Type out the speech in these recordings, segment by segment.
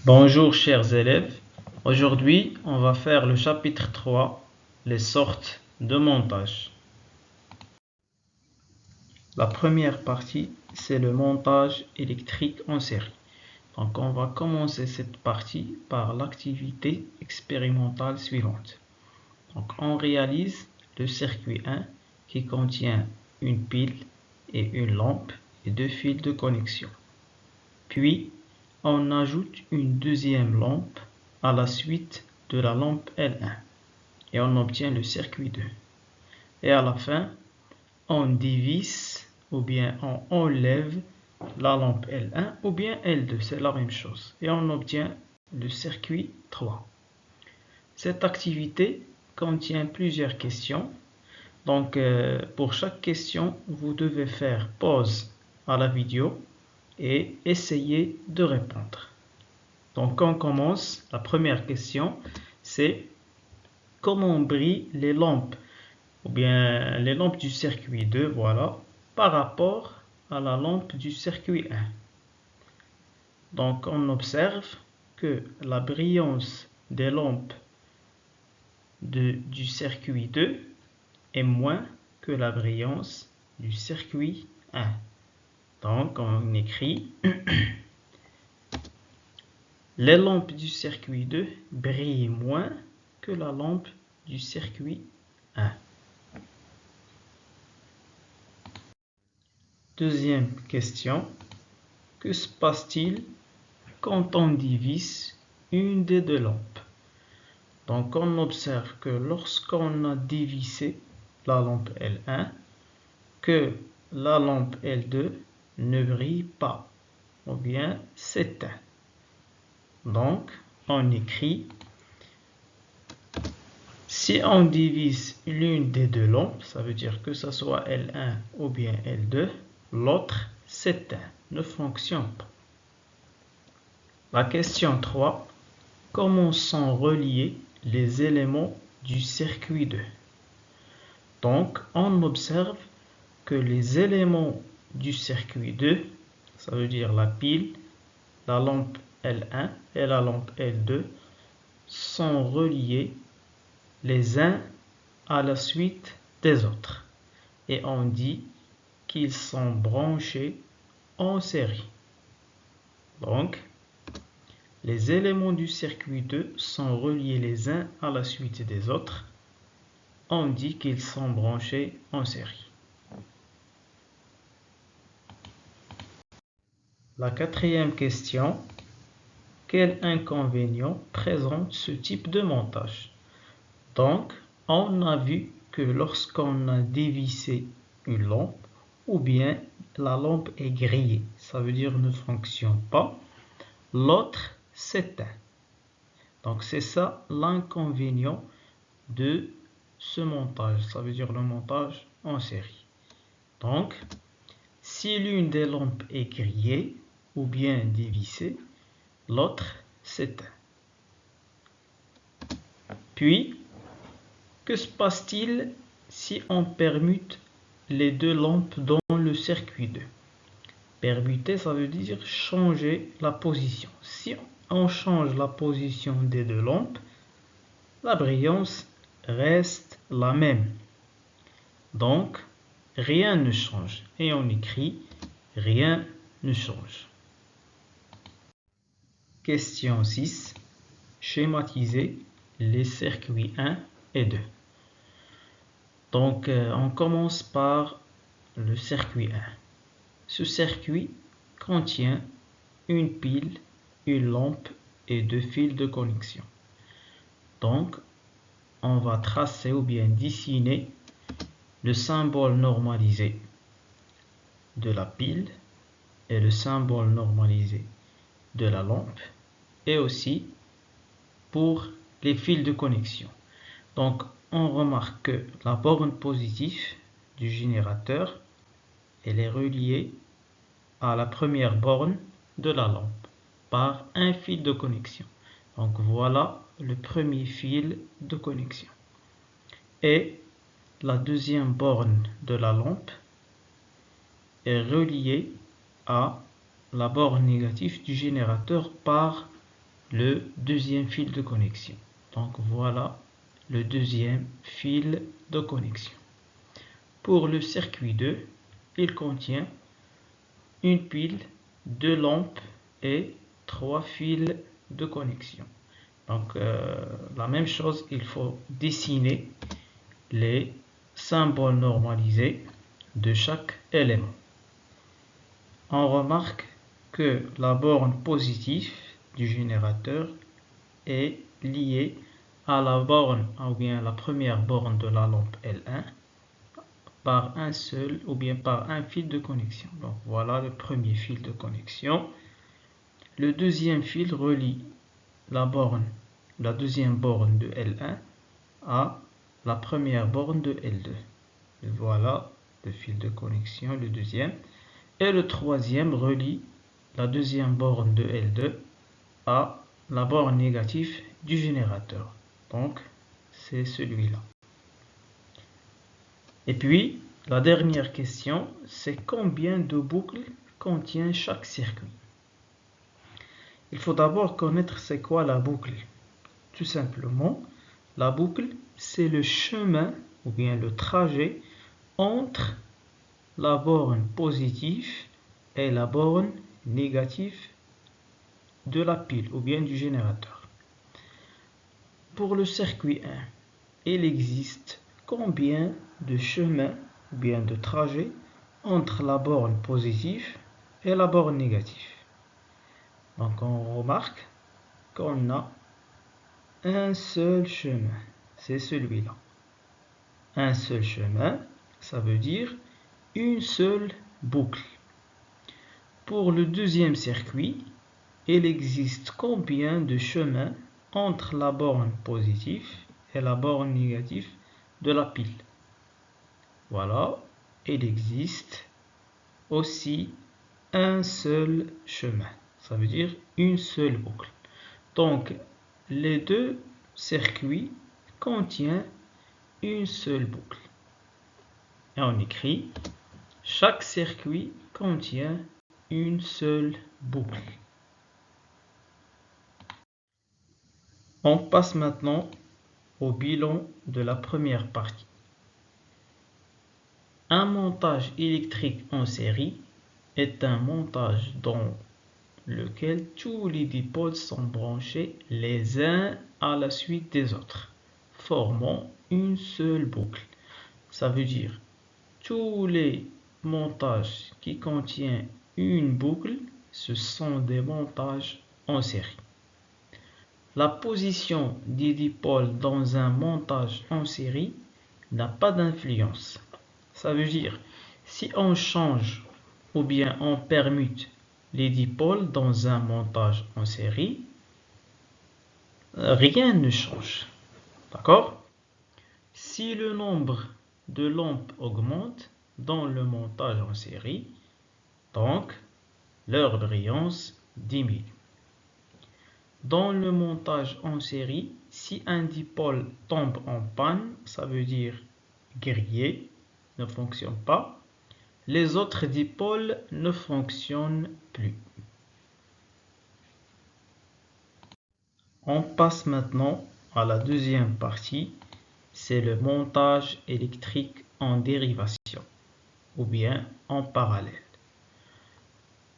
Bonjour chers élèves, aujourd'hui on va faire le chapitre 3, les sortes de montage. La première partie c'est le montage électrique en série. Donc on va commencer cette partie par l'activité expérimentale suivante. Donc on réalise le circuit 1 qui contient une pile et une lampe et deux fils de connexion. Puis on ajoute une deuxième lampe à la suite de la lampe L1 et on obtient le circuit 2. Et à la fin, on divise ou bien on enlève la lampe L1 ou bien L2, c'est la même chose. Et on obtient le circuit 3. Cette activité contient plusieurs questions. Donc pour chaque question, vous devez faire pause à la vidéo et essayer de répondre. Donc on commence. La première question, c'est comment brillent les lampes ou bien les lampes du circuit 2, voilà, par rapport à la lampe du circuit 1. Donc on observe que la brillance des lampes du circuit 2 est moins que la brillance du circuit 1. Donc on écrit les lampes du circuit 2 brillent moins que la lampe du circuit 1. Deuxième question. Que se passe-t-il quand on divise une des deux lampes? Donc on observe que lorsqu'on a divisé la lampe L1, que la lampe L2 ne brille pas ou bien s'éteint. Donc on écrit, si on divise l'une des deux lampes, ça veut dire que ce soit L1 ou bien L2, l'autre s'éteint, ne fonctionne pas. La question 3. Comment sont reliés les éléments du circuit 2? Donc, on observe que les éléments du circuit 2, ça veut dire la pile, la lampe L1 et la lampe L2, sont reliés les uns à la suite des autres. Et on dit qu'ils sont branchés en série. Donc, les éléments du circuit 2 sont reliés les uns à la suite des autres. On dit qu'ils sont branchés en série. La quatrième question. Quel inconvénient présente ce type de montage? Donc, on a vu que lorsqu'on a dévissé une lampe, ou bien la lampe est grillée, ça veut dire ne fonctionne pas, l'autre s'éteint. Donc c'est ça l'inconvénient de ce montage, ça veut dire le montage en série. Donc, si l'une des lampes est grillée ou bien dévissée, l'autre s'éteint. Puis, que se passe-t-il si on permute les deux lampes dans le circuit 2? Permuter, ça veut dire changer la position. Si on change la position des deux lampes, la brillance reste la même. Donc, rien ne change. Et on écrit rien ne change. Question 6. Schématiser les circuits 1 et 2. Donc, on commence par le circuit 1. Ce circuit contient une pile, une lampe et deux fils de connexion. Donc, on va tracer ou bien dessiner le symbole normalisé de la pile et le symbole normalisé de la lampe et aussi pour les fils de connexion. Donc, on remarque que la borne positive du générateur, elle est reliée à la première borne de la lampe par un fil de connexion. Donc, voilà le premier fil de connexion. Et la deuxième borne de la lampe est reliée à la borne négative du générateur par le deuxième fil de connexion. Donc voilà le deuxième fil de connexion. Pour le circuit 2, il contient une pile, 2 lampes et 3 fils de connexion. Donc la même chose, il faut dessiner les symboles normalisés de chaque élément. On remarque que la borne positive du générateur est liée à la borne, ou bien la première borne de la lampe L1 par un seul ou bien par un fil de connexion. Donc voilà le premier fil de connexion. Le deuxième fil relie la deuxième borne de L1 à la première borne de L2. Et voilà le fil de connexion, le deuxième. Et le troisième relie la deuxième borne de L2 à la borne négative du générateur. Donc c'est celui-là. Et puis, la dernière question, c'est combien de boucles contient chaque circuit? Il faut d'abord connaître c'est quoi la boucle. Tout simplement, la boucle, c'est le chemin ou bien le trajet entre la borne positive et la borne négative de la pile ou bien du générateur. Pour le circuit 1, il existe combien de chemins ou bien de trajets entre la borne positive et la borne négative. Donc on remarque qu'on a un seul chemin, c'est celui-là. Un seul chemin, ça veut dire une seule boucle. Pour le deuxième circuit, il existe combien de chemins entre la borne positive et la borne négative de la pile? Voilà, il existe aussi un seul chemin. Ça veut dire une seule boucle. Donc, les deux circuits contiennent une seule boucle. Et on écrit, chaque circuit contient une seule boucle. On passe maintenant au bilan de la première partie. Un montage électrique en série est un montage dans lequel tous les dipôles sont branchés les uns à la suite des autres, formant une seule boucle. Ça veut dire tous les montages qui contiennent une boucle, ce sont des montages en série. La position des dipôles dans un montage en série n'a pas d'influence. Ça veut dire, si on change ou bien on permute les dipôles dans un montage en série, rien ne change. D'accord? Si le nombre de lampes augmente dans le montage en série, donc leur brillance diminue. Dans le montage en série, si un dipôle tombe en panne, ça veut dire grillé, ne fonctionne pas, les autres dipôles ne fonctionnent plus. On passe maintenant à la deuxième partie, c'est le montage électrique en dérivation ou bien en parallèle.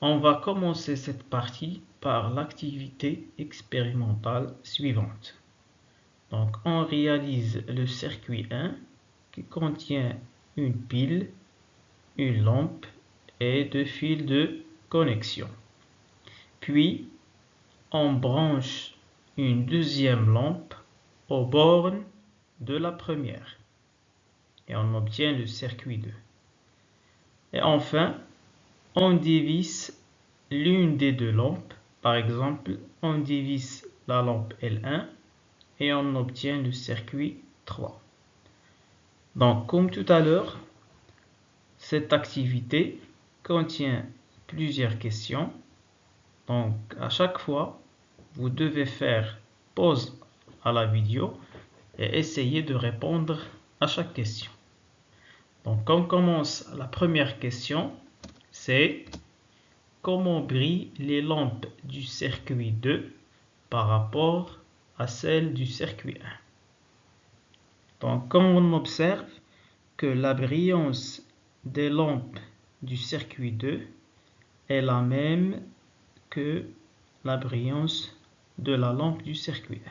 On va commencer cette partie par l'activité expérimentale suivante. Donc on réalise le circuit 1 qui contient une pile, une lampe et 2 fils de connexion. Puis on branche une deuxième lampe aux bornes de la première et on obtient le circuit 2. Et enfin, on dévisse l'une des deux lampes. Par exemple, on dévisse la lampe L1 et on obtient le circuit 3. Donc, comme tout à l'heure, cette activité contient plusieurs questions. Donc, à chaque fois, vous devez faire pause à la vidéo et essayer de répondre à chaque question. Donc, on commence la première question, c'est comment brillent les lampes du circuit 2 par rapport à celle du circuit 1. Donc, comme on observe que la brillance des lampes du circuit 2 est la même que la brillance de la lampe du circuit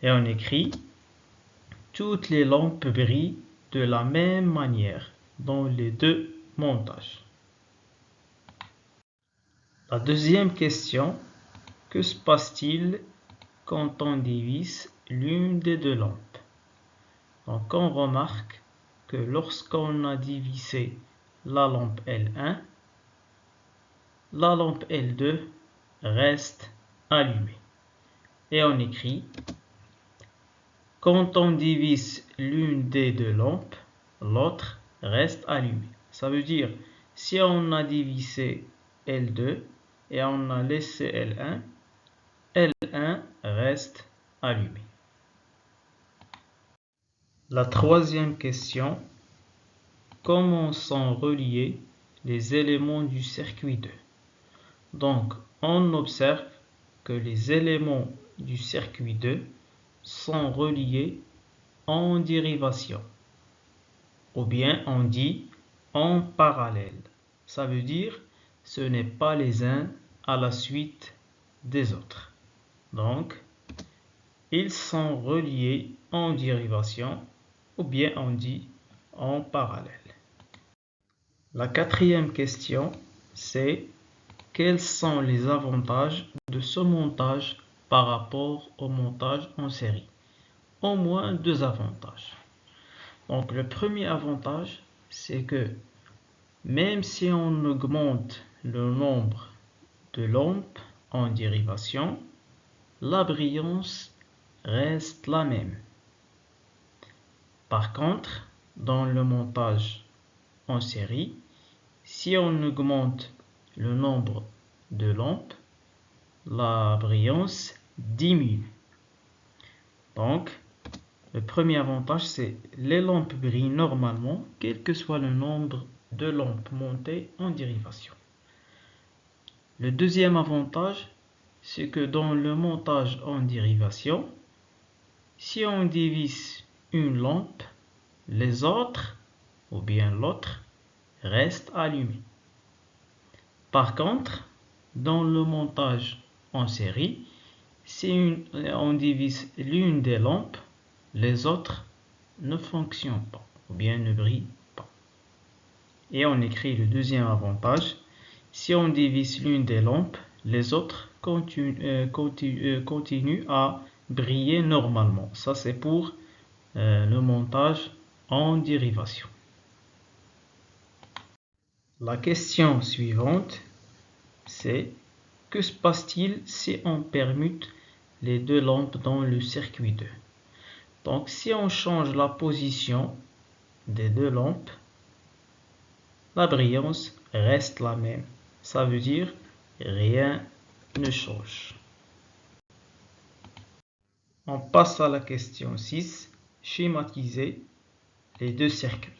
1. Et on écrit: toutes les lampes brillent de la même manière dans les deux montages. La deuxième question: que se passe-t-il quand on divise l'une des deux lampes? Donc on remarque que lorsqu'on a divisé la lampe L1, la lampe L2 reste allumée. Et on écrit: quand on divise l'une des deux lampes, l'autre reste allumée. Ça veut dire, si on a divisé L2 et on a laissé L1, L1 reste allumé. La troisième question: comment sont reliés les éléments du circuit 2? Donc, on observe que les éléments du circuit 2 sont reliés en dérivation, ou bien on dit en parallèle. Ça veut dire ce n'est pas les uns à la suite des autres. Donc, ils sont reliés en dérivation, ou bien on dit en parallèle. La quatrième question, c'est: quels sont les avantages de ce montage par rapport au montage en série? Au moins deux avantages. Donc le premier avantage, c'est que même si on augmente le nombre de lampes en dérivation, la brillance reste la même. Par contre, dans le montage en série, si on augmente le nombre de lampes, la brillance diminue. Donc, le premier avantage, c'est les lampes brillent normalement, quel que soit le nombre de lampes montées en dérivation. Le deuxième avantage, c'est que dans le montage en dérivation, si on divise une lampe, les autres, ou bien l'autre, restent allumés. Par contre, dans le montage en série, si on divise l'une des lampes, les autres ne fonctionnent pas, ou bien ne brillent pas. Et on écrit le deuxième avantage: si on divise l'une des lampes, les autres continuent à briller normalement. Ça, c'est pour le montage en dérivation. La question suivante, c'est: que se passe-t-il si on permute les deux lampes dans le circuit 2? Donc, si on change la position des deux lampes, la brillance reste la même. Ça veut dire rien ne change. On passe à la question 6, schématiser les deux circuits.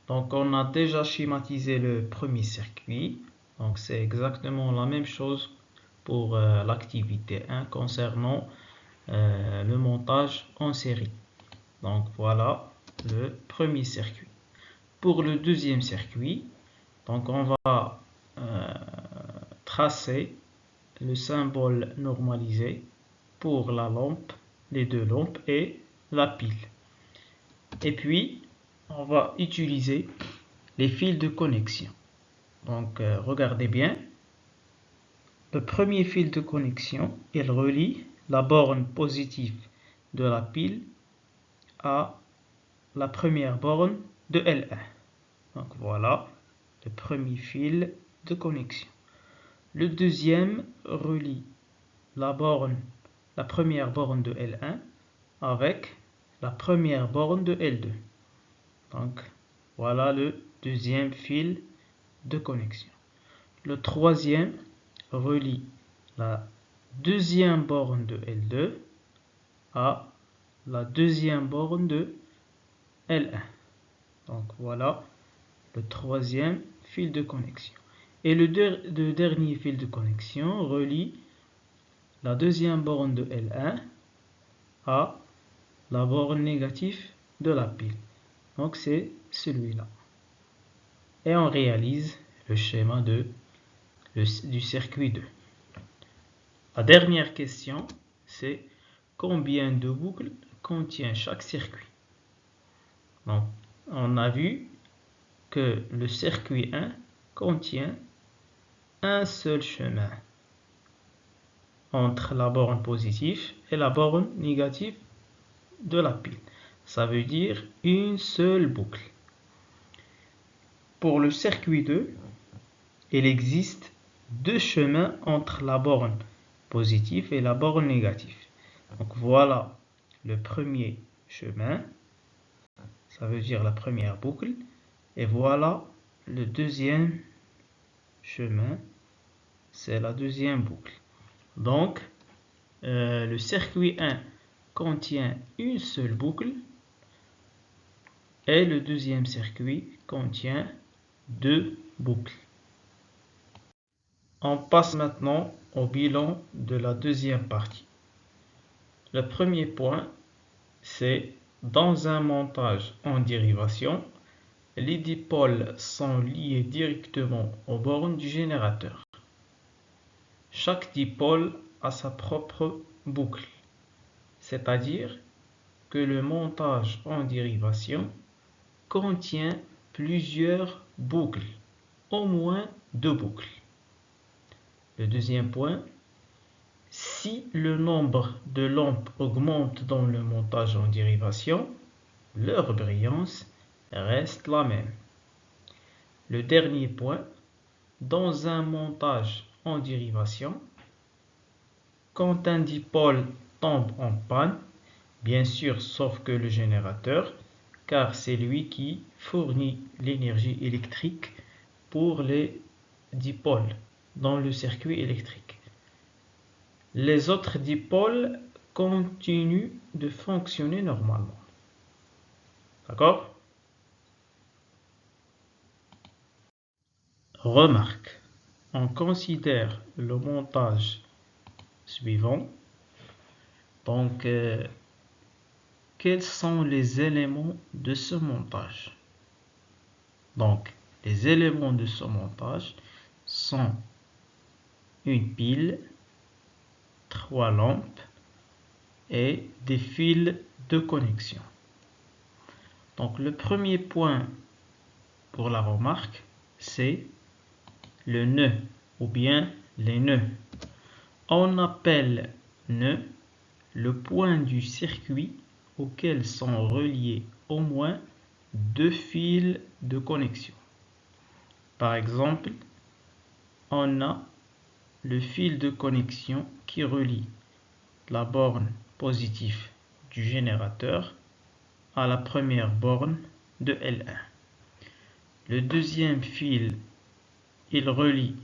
Donc, on a déjà schématisé le premier circuit. Donc, c'est exactement la même chose pour l'activité 1 concernant le montage en série. Donc, voilà le premier circuit. Pour le deuxième circuit, donc on va tracer le symbole normalisé pour la lampe, les deux lampes et la pile. Et puis, on va utiliser les fils de connexion. Donc, regardez bien. Le premier fil de connexion, il relie la borne positive de la pile à la première borne de L1. Donc, voilà le premier fil de connexion. Le deuxième relie la première borne de L1 avec la première borne de L2. Donc, voilà le deuxième fil de connexion. Le troisième relie la deuxième borne de L2 à la deuxième borne de L1. Donc, voilà le troisième fil de connexion. Et le dernier fil de connexion relie la deuxième borne de L1 à la borne négative de la pile. Donc c'est celui-là. Et on réalise le schéma du circuit 2. La dernière question, c'est combien de boucles contient chaque circuit. Donc, on a vu que le circuit 1 contient un seul chemin entre la borne positive et la borne négative de la pile. Ça veut dire une seule boucle. Pour le circuit 2, il existe deux chemins entre la borne positive et la borne négative. Donc voilà le premier chemin, ça veut dire la première boucle, et voilà le deuxième chemin, c'est la deuxième boucle. Donc le circuit 1 contient une seule boucle et le deuxième circuit contient deux boucles. On passe maintenant au bilan de la deuxième partie. Le premier point, c'est dans un montage en dérivation, les dipôles sont liés directement aux bornes du générateur. Chaque dipôle a sa propre boucle, c'est-à-dire que le montage en dérivation contient plusieurs boucles, au moins deux boucles. Le deuxième point, si le nombre de lampes augmente dans le montage en dérivation, leur brillance reste la même. Le dernier point, dans un montage en dérivation, quand un dipôle tombe en panne, bien sûr sauf que le générateur, car c'est lui qui fournit l'énergie électrique pour les dipôles dans le circuit électrique. Les autres dipôles continuent de fonctionner normalement. D'accord? Remarque, on considère le montage suivant. Donc, quels sont les éléments de ce montage? Donc, les éléments de ce montage sont une pile, 3 lampes et des fils de connexion. Donc, le premier point pour la remarque, c'est le nœud ou bien les nœuds. On appelle nœud le point du circuit auquel sont reliés au moins deux fils de connexion. Par exemple, on a le fil de connexion qui relie la borne positive du générateur à la première borne de L1. Le deuxième fil, il relie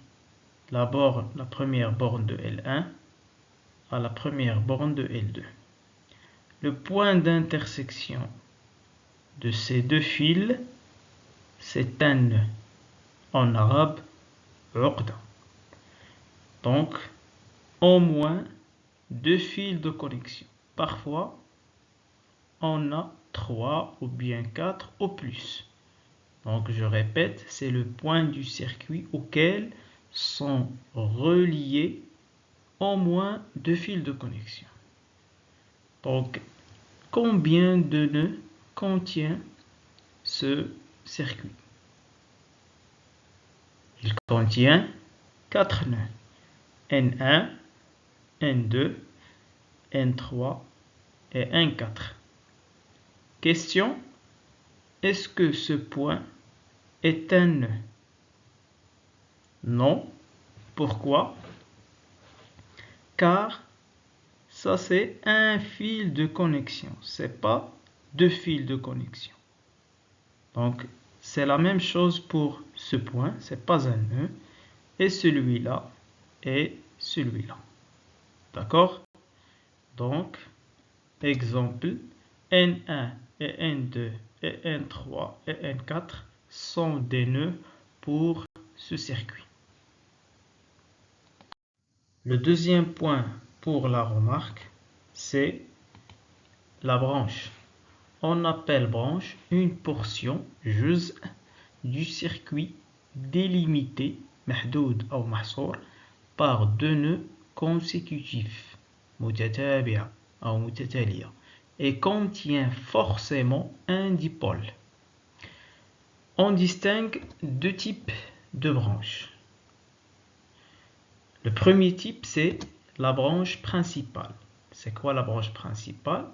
la première borne de L1 à la première borne de L2. Le point d'intersection de ces deux fils, c'est un nœud, en arabe, uqda. Donc, au moins deux fils de connexion. Parfois, on a 3 ou bien 4 ou plus. Donc, je répète, c'est le point du circuit auquel sont reliés au moins deux fils de connexion. Donc, combien de nœuds contient ce circuit? Il contient 4 nœuds. N1, N2, N3 et N4. Question: est-ce que ce point est un nœud? Non. Pourquoi? Car ça c'est un fil de connexion, c'est pas deux fils de connexion. Donc c'est la même chose pour ce point, c'est pas un nœud, et celui-là et celui-là. D'accord? Donc, exemple, N1 et N2 et N3 et N4 sont des nœuds pour ce circuit. Le deuxième point pour la remarque, c'est la branche. On appelle branche une portion, juz', du circuit délimité, محدود أو محصور, par deux nœuds consécutifs, متتابعة أو متتالية, et contient forcément un dipôle. On distingue deux types de branches. Le premier type, c'est la branche principale. C'est quoi la branche principale?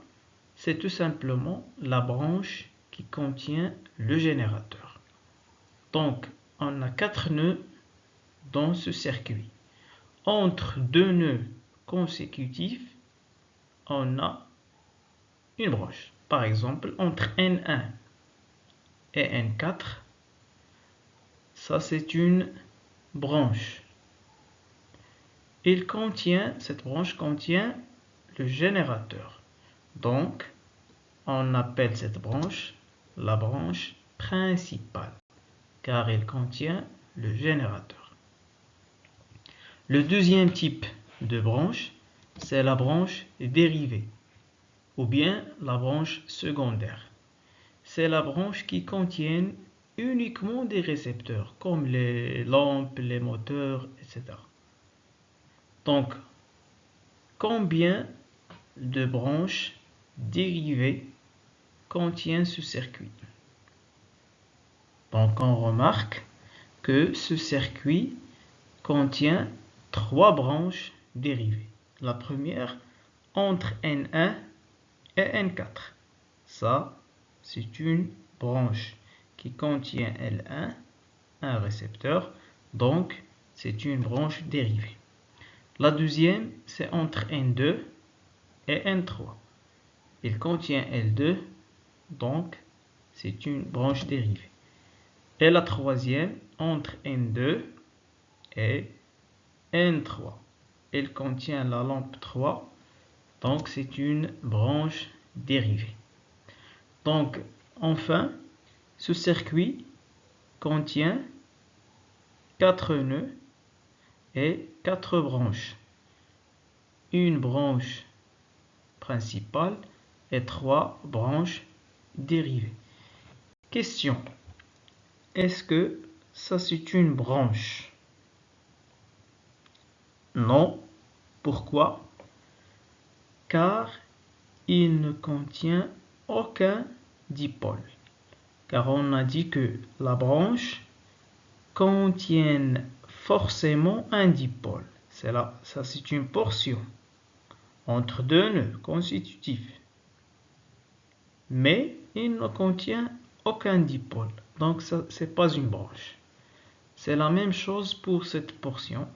C'est tout simplement la branche qui contient le générateur. Donc, on a 4 nœuds dans ce circuit. Entre deux nœuds consécutifs, on a une branche. Par exemple, entre N1 et N4, ça c'est une branche. Cette branche contient le générateur. Donc, on appelle cette branche la branche principale, car elle contient le générateur. Le deuxième type de branche, c'est la branche dérivée, ou bien la branche secondaire. C'est la branche qui contient uniquement des récepteurs, comme les lampes, les moteurs, etc. Donc, combien de branches dérivées contient ce circuit? Donc, on remarque que ce circuit contient 3 branches dérivées. La première, entre N1 et N4. Ça, c'est une branche qui contient L1, un récepteur. Donc, c'est une branche dérivée. La deuxième, c'est entre N2 et N3. Il contient L2, donc c'est une branche dérivée. Et la troisième, entre N2 et N3. Il contient la lampe 3, donc c'est une branche dérivée. Donc, enfin, ce circuit contient 4 nœuds et 4 branches. Une branche principale et 3 branches dérivées. Question. Est-ce que ça c'est une branche? Non. Pourquoi? Car il ne contient aucun dipôle. Car on a dit que la branche contient forcément un dipôle. Ça c'est une portion entre deux nœuds constitutifs. Mais il ne contient aucun dipôle. Donc ça c'est pas une branche. C'est la même chose pour cette portion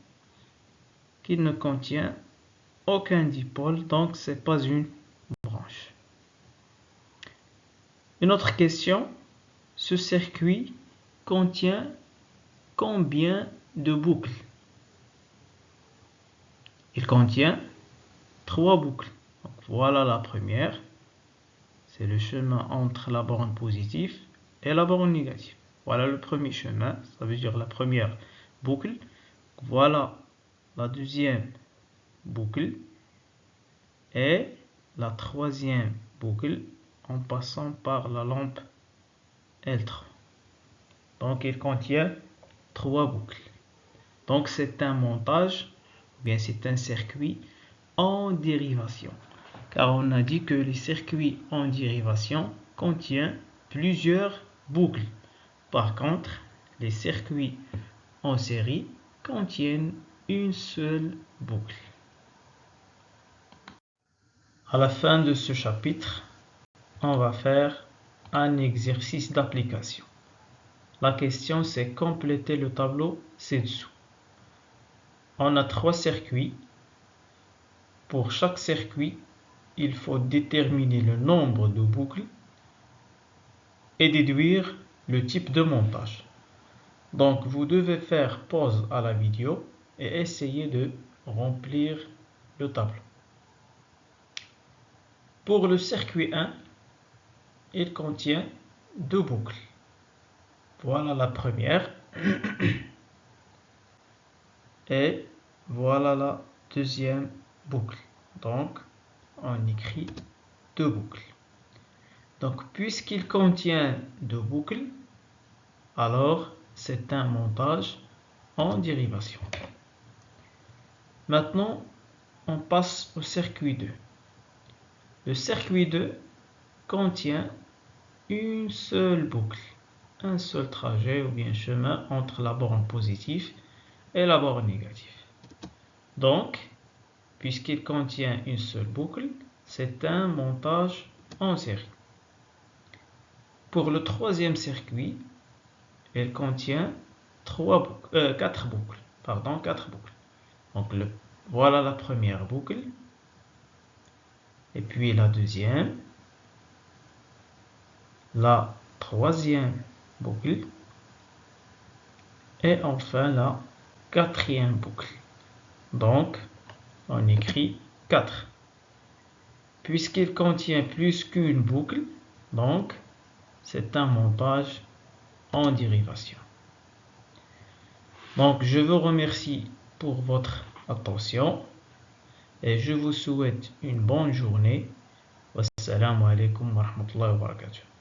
qui ne contient aucun dipôle, donc c'est pas une branche. Une autre question, ce circuit contient combien de boucles? Il contient 3 boucles. Donc voilà la première, c'est le chemin entre la borne positive et la borne négative. Voilà le premier chemin, ça veut dire la première boucle. Voilà la deuxième boucle et la troisième boucle en passant par la lampe L3. Donc il contient 3 boucles. Donc c'est un montage, bien c'est un circuit en dérivation. Car on a dit que les circuits en dérivation contiennent plusieurs boucles. Par contre, les circuits en série contiennent une seule boucle. À la fin de ce chapitre, on va faire un exercice d'application. La question c'est compléter le tableau ci-dessous. On a 3 circuits. Pour chaque circuit, il faut déterminer le nombre de boucles et déduire le type de montage. Donc vous devez faire pause à la vidéo et essayer de remplir le tableau. Pour le circuit 1, il contient 2 boucles. Voilà la première et voilà la deuxième boucles. Donc, on écrit 2 boucles. Donc, puisqu'il contient 2 boucles, alors c'est un montage en dérivation. Maintenant, on passe au circuit 2. Le circuit 2 contient une seule boucle, un seul trajet ou bien chemin entre la borne positive et la borne négative. Donc, puisqu'il contient une seule boucle, c'est un montage en série. Pour le troisième circuit, il contient 4 boucles. Donc, voilà la première boucle, et puis la deuxième, la troisième boucle, et enfin la quatrième boucle. Donc, on écrit 4. Puisqu'il contient plus qu'une boucle, donc c'est un montage en dérivation. Donc, je vous remercie pour votre attention et je vous souhaite une bonne journée. Wassalamu alaikum wa rahmatullahi wa barakatuh.